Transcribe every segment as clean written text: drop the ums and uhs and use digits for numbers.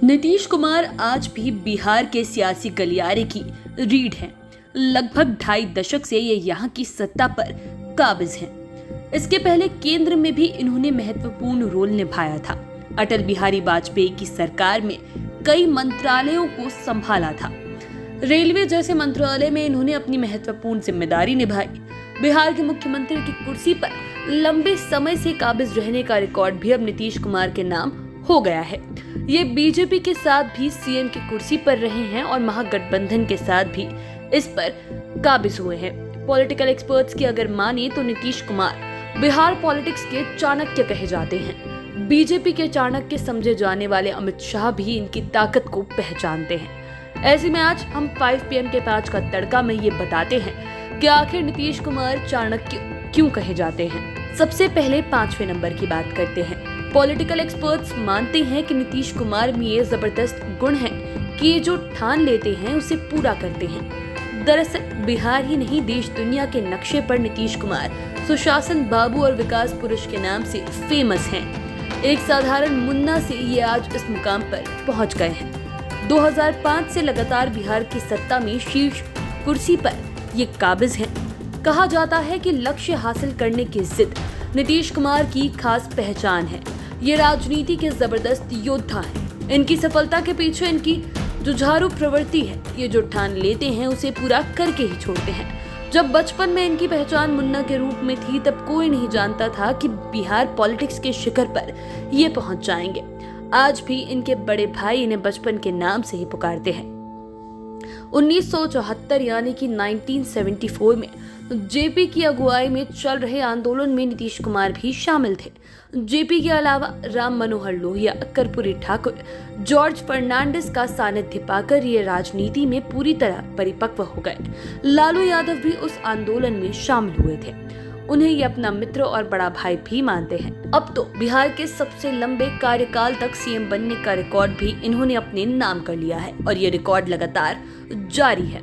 नीतीश कुमार आज भी बिहार के सियासी गलियारे की रीढ़ हैं। लगभग 2.5 दशक से ये यहाँ की सत्ता पर काबिज हैं। इसके पहले केंद्र में भी इन्होंने महत्वपूर्ण रोल निभाया था। अटल बिहारी वाजपेयी की सरकार में कई मंत्रालयों को संभाला था। रेलवे जैसे मंत्रालय में इन्होंने अपनी महत्वपूर्ण जिम्मेदारी निभाई। बिहार के मुख्यमंत्री की कुर्सी पर लंबे समय से काबिज रहने का रिकॉर्ड भी अब नीतीश कुमार के नाम हो गया है। ये बीजेपी के साथ भी सीएम की कुर्सी पर रहे हैं और महागठबंधन के साथ भी इस पर काबिज हुए हैं। पॉलिटिकल एक्सपर्ट्स की अगर माने तो नीतीश कुमार बिहार पॉलिटिक्स के चाणक्य कहे जाते हैं। बीजेपी के चाणक्य समझे जाने वाले अमित शाह भी इनकी ताकत को पहचानते हैं। ऐसे में आज हम 5 PM के 5 का तड़का में ये बताते हैं कि आखिर नीतीश कुमार चाणक्य क्यों कहे जाते हैं। सबसे पहले 5वें नंबर की बात करते हैं। पॉलिटिकल एक्सपर्ट्स मानते हैं कि नीतीश कुमार में ये जबरदस्त गुण है कि ये जो ठान लेते हैं उसे पूरा करते हैं। दरअसल बिहार ही नहीं, देश दुनिया के नक्शे पर नीतीश कुमार सुशासन बाबू और विकास पुरुष के नाम से फेमस हैं। एक साधारण मुन्ना से ये आज इस मुकाम पर पहुंच गए हैं। 2005 से लगातार बिहार की सत्ता में शीर्ष कुर्सी पर ये काबिज हैं। कहा जाता है कि लक्ष्य हासिल करने की जिद नीतीश कुमार की खास पहचान है। ये राजनीति के जबरदस्त योद्धा हैं। इनकी सफलता के पीछे इनकी जुझारू प्रवृत्ति है। ये जो ठान लेते हैं उसे पूरा करके ही छोड़ते हैं। जब बचपन में इनकी पहचान मुन्ना के रूप में थी तब कोई नहीं जानता था कि बिहार पॉलिटिक्स के शिखर पर ये पहुंच जाएंगे। आज भी इनके बड़े भाई इन्हें बचपन के नाम से ही पुकारते हैं। 1974 यानी कि 1974 में जेपी की अगुवाई में चल रहे आंदोलन में नीतीश कुमार भी शामिल थे। जेपी के अलावा राम मनोहर लोहिया, कर्पूरी ठाकुर, जॉर्ज फर्नांडिस का सानिध्य पाकर ये राजनीति में पूरी तरह परिपक्व हो गए। लालू यादव भी उस आंदोलन में शामिल हुए थे। उन्हें ये अपना मित्र और बड़ा भाई भी मानते हैं। अब तो बिहार के सबसे लंबे कार्यकाल तक सीएम बनने का रिकॉर्ड भी इन्होंने अपने नाम कर लिया है और ये रिकॉर्ड लगातार जारी है।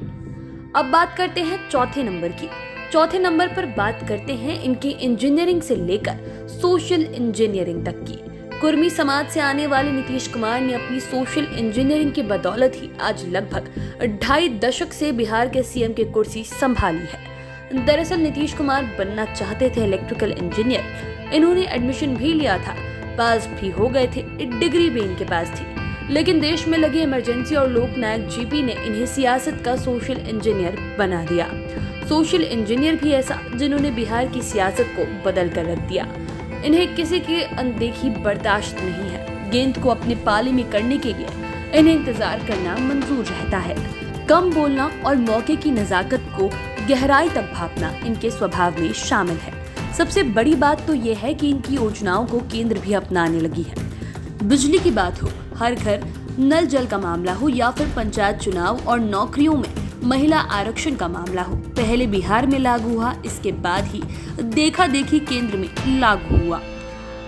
अब बात करते हैं चौथे नंबर की। चौथे नंबर पर बात करते हैं इनकी इंजीनियरिंग से लेकर सोशल इंजीनियरिंग तक की। कुर्मी समाज से आने वाले नीतीश कुमार ने अपनी सोशल इंजीनियरिंग की बदौलत ही आज लगभग 2.5 दशक से बिहार के सीएम की कुर्सी संभाली है। दरअसल नीतीश कुमार बनना चाहते थे इलेक्ट्रिकल इंजीनियर। इन्होंने एडमिशन भी लिया था, पास भी हो गए थे, डिग्री भी इनके पास थी। लेकिन देश में लगी इमरजेंसी और लोकनायक जेपी ने इन्हें सियासत का सोशल इंजीनियर बना दिया। सोशल इंजीनियर भी ऐसा जिन्होंने बिहार की सियासत को बदल कर रख दिया। इन्हें किसी की अनदेखी बर्दाश्त नहीं है। गेंद को अपने पाले में करने के लिए इन्हें इंतजार करना मंजूर रहता है। कम बोलना और मौके की नजाकत को गहराई तक भापना इनके स्वभाव में शामिल है। सबसे बड़ी बात तो यह है कि इनकी योजनाओं को केंद्र भी अपनाने लगी है। बिजली की बात हो, हर घर नल जल का मामला हो या फिर पंचायत चुनाव और नौकरियों में महिला आरक्षण का मामला हो, पहले बिहार में लागू हुआ, इसके बाद ही देखा देखी केंद्र में लागू हुआ।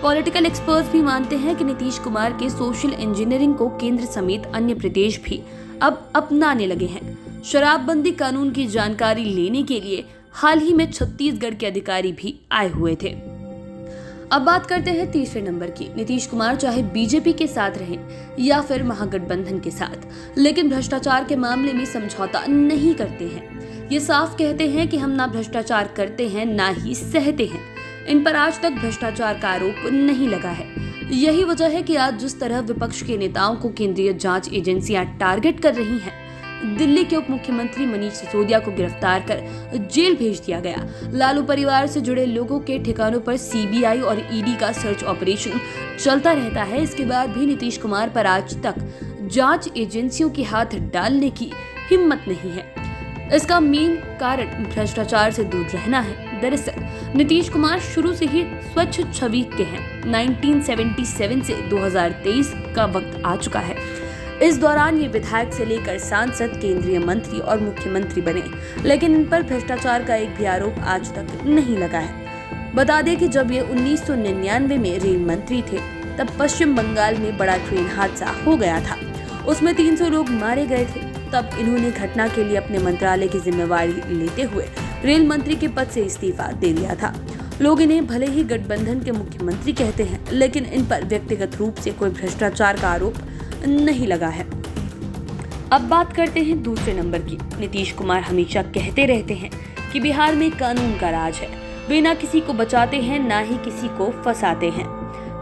पॉलिटिकल एक्सपर्ट्स भी मानते हैं कि नीतीश कुमार के सोशल इंजीनियरिंग को केंद्र समेत अन्य प्रदेश भी अब अपनाने लगे हैं। शराबबंदी कानून की जानकारी लेने के लिए हाल ही में छत्तीसगढ़ के अधिकारी भी आए हुए थे। अब बात करते हैं तीसरे नंबर की। नीतीश कुमार चाहे बीजेपी के साथ रहें या फिर महागठबंधन के साथ, लेकिन भ्रष्टाचार के मामले में समझौता नहीं करते हैं। ये साफ कहते हैं कि हम ना भ्रष्टाचार करते हैं ना ही सहते हैं। इन पर आज तक भ्रष्टाचार का आरोप नहीं लगा है। यही वजह है कि आज जिस तरह विपक्ष के नेताओं को केंद्रीय जांच एजेंसियां टारगेट कर रही हैं, दिल्ली के उप मुख्यमंत्री मनीष सिसोदिया को गिरफ्तार कर जेल भेज दिया गया। लालू परिवार से जुड़े लोगों के ठिकानों पर सीबीआई और ईडी का सर्च ऑपरेशन चलता रहता है। इसके बाद भी नीतीश कुमार पर आज तक जांच एजेंसियों के हाथ डालने की हिम्मत नहीं है। इसका मेन कारण भ्रष्टाचार से दूर रहना है। दरअसल नीतीश कुमार शुरू से ही स्वच्छ छवि के हैं। 1977 से 2023 का वक्त आ चुका है। इस दौरान ये विधायक से लेकर सांसद, केंद्रीय मंत्री और मुख्यमंत्री बने, लेकिन इन पर भ्रष्टाचार का एक भी आरोप आज तक नहीं लगा है। बता दें कि जब ये 1999 में रेल मंत्री थे तब पश्चिम बंगाल में बड़ा ट्रेन हादसा हो गया था। उसमें 300 लोग मारे गए थे। तब इन्होंने घटना के लिए अपने मंत्रालय की जिम्मेवारी लेते हुए रेल मंत्री के पद से इस्तीफा दे दिया था। लोग इन्हें भले ही गठबंधन के मुख्यमंत्री कहते हैं, लेकिन इन पर व्यक्तिगत रूप से कोई भ्रष्टाचार का आरोप नहीं लगा है। अब बात करते हैं दूसरे नंबर की। नीतीश कुमार हमेशा कहते रहते हैं कि बिहार में कानून का राज है। वे ना किसी को बचाते हैं, ना ही किसी को फंसाते हैं।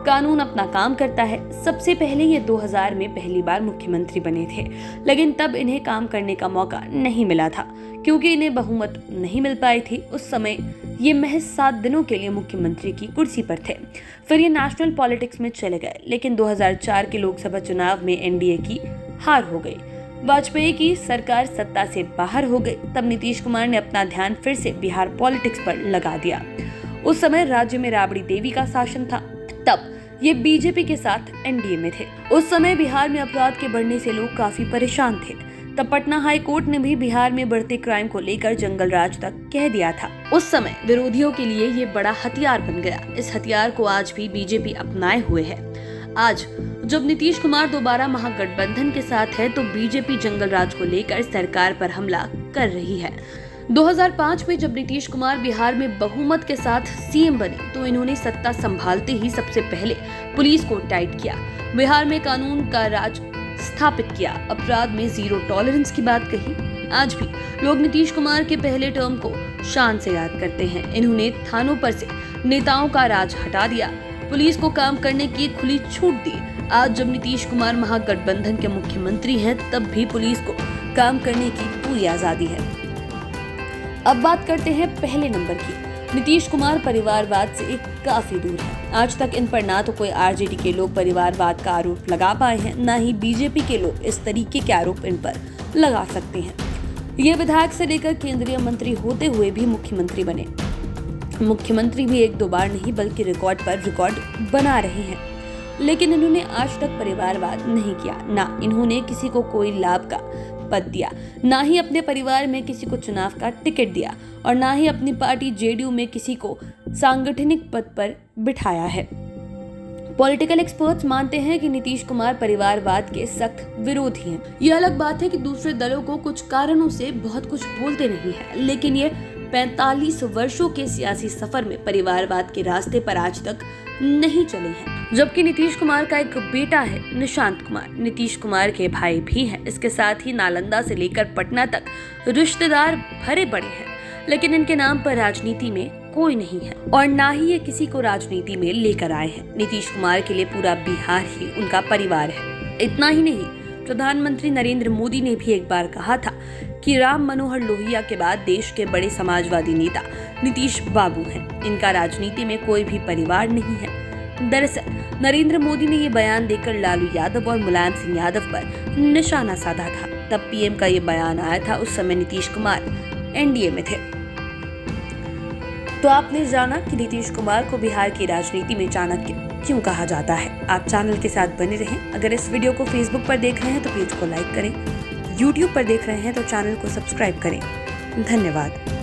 कानून अपना काम करता है। सबसे पहले ये 2000 में पहली बार मुख्यमंत्री बने थे, लेकिन तब इन्हें काम करने का मौका नहीं मिला था क्योंकि इन्हें बहुमत नहीं मिल पाई थी। उस समय ये महज 7 दिनों के लिए मुख्यमंत्री की कुर्सी पर थे। फिर ये नेशनल पॉलिटिक्स में चले गए, लेकिन 2004 के लोकसभा चुनाव में एनडीए की हार हो गई। वाजपेयी की सरकार सत्ता से बाहर हो गई। तब नीतीश कुमार ने अपना ध्यान फिर से बिहार पॉलिटिक्स पर लगा दिया। उस समय राज्य में राबड़ी देवी का शासन था। तब ये बीजेपी के साथ एनडीए में थे। उस समय बिहार में अपराध के बढ़ने से लोग काफी परेशान थे। तब पटना हाई कोर्ट ने भी बिहार में बढ़ते क्राइम को लेकर जंगल राज तक कह दिया था। उस समय विरोधियों के लिए ये बड़ा हथियार बन गया। इस हथियार को आज भी बीजेपी अपनाए हुए है। आज जब नीतीश कुमार दोबारा महागठबंधन के साथ है, तो बीजेपी जंगल राज को लेकर सरकार पर हमला कर रही है। 2005 में जब नीतीश कुमार बिहार में बहुमत के साथ सीएम बने, तो इन्होंने सत्ता संभालते ही सबसे पहले पुलिस को टाइट किया, बिहार में कानून का राज स्थापित किया, अपराध में 0 टॉलरेंस की बात कही। आज भी लोग नीतीश कुमार के पहले टर्म को शान से याद करते हैं। इन्होंने थानों पर से नेताओं का राज हटा दिया, पुलिस को काम करने की खुली छूट दी। आज जब नीतीश कुमार महागठबंधन के मुख्यमंत्री हैं, तब भी पुलिस को काम करने की पूरी आजादी है। अब बात करते हैं पहले नंबर की। नीतीश कुमार परिवारवाद से काफी दूर है। आज तक इन पर ना तो कोई आरजेडी के लोग परिवारवाद का आरोप लगा पाए हैं, ना ही बीजेपी के लोग इस तरीके के आरोप इन पर लगा सकते हैं। ये विधायक से लेकर केंद्रीय मंत्री होते हुए भी मुख्यमंत्री बने। मुख्यमंत्री भी 1-2 बार नहीं बल्कि रिकॉर्ड पर रिकॉर्ड बना रहे हैं, लेकिन इन्होंने आज तक परिवारवाद नहीं किया। ना इन्होंने किसी को कोई लाभ का पद दिया, ना ही अपने परिवार में किसी को चुनाव का टिकट दिया, और ना ही अपनी पार्टी जेडीयू में किसी को सांगठनिक पद पर बिठाया है। पॉलिटिकल एक्सपर्ट्स मानते हैं कि नीतीश कुमार परिवारवाद के सख्त विरोधी हैं। ये अलग बात है कि दूसरे दलों को कुछ कारणों से बहुत कुछ बोलते नहीं है, लेकिन ये 45 वर्षों के सियासी सफर में परिवारवाद के रास्ते पर आज तक नहीं चले हैं। जबकि नीतीश कुमार का एक बेटा है, निशांत कुमार, नीतीश कुमार के भाई भी हैं। इसके साथ ही नालंदा से लेकर पटना तक रिश्तेदार भरे पड़े हैं, लेकिन इनके नाम पर राजनीति में कोई नहीं है और ना ही ये किसी को राजनीति में लेकर आए हैं। नीतीश कुमार के लिए पूरा बिहार ही उनका परिवार है। इतना ही नहीं, प्रधानमंत्री नरेंद्र मोदी ने भी एक बार कहा था कि राम मनोहर लोहिया के बाद देश के बड़े समाजवादी नेता नीतीश बाबू हैं। इनका राजनीति में कोई भी परिवार नहीं है। दरअसल नरेंद्र मोदी ने ये बयान देकर लालू यादव और मुलायम सिंह यादव पर निशाना साधा था। तब पीएम का ये बयान आया था, उस समय नीतीश कुमार एनडीए में थे। तो आपने जाना कि नीतीश कुमार को बिहार की राजनीति में चाणक्य क्यों कहा जाता है। आप चैनल के साथ बने रहें। अगर इस वीडियो को फेसबुक पर देख रहे हैं तो पेज को लाइक करें, यूट्यूब पर देख रहे हैं तो चैनल को सब्सक्राइब करें। धन्यवाद।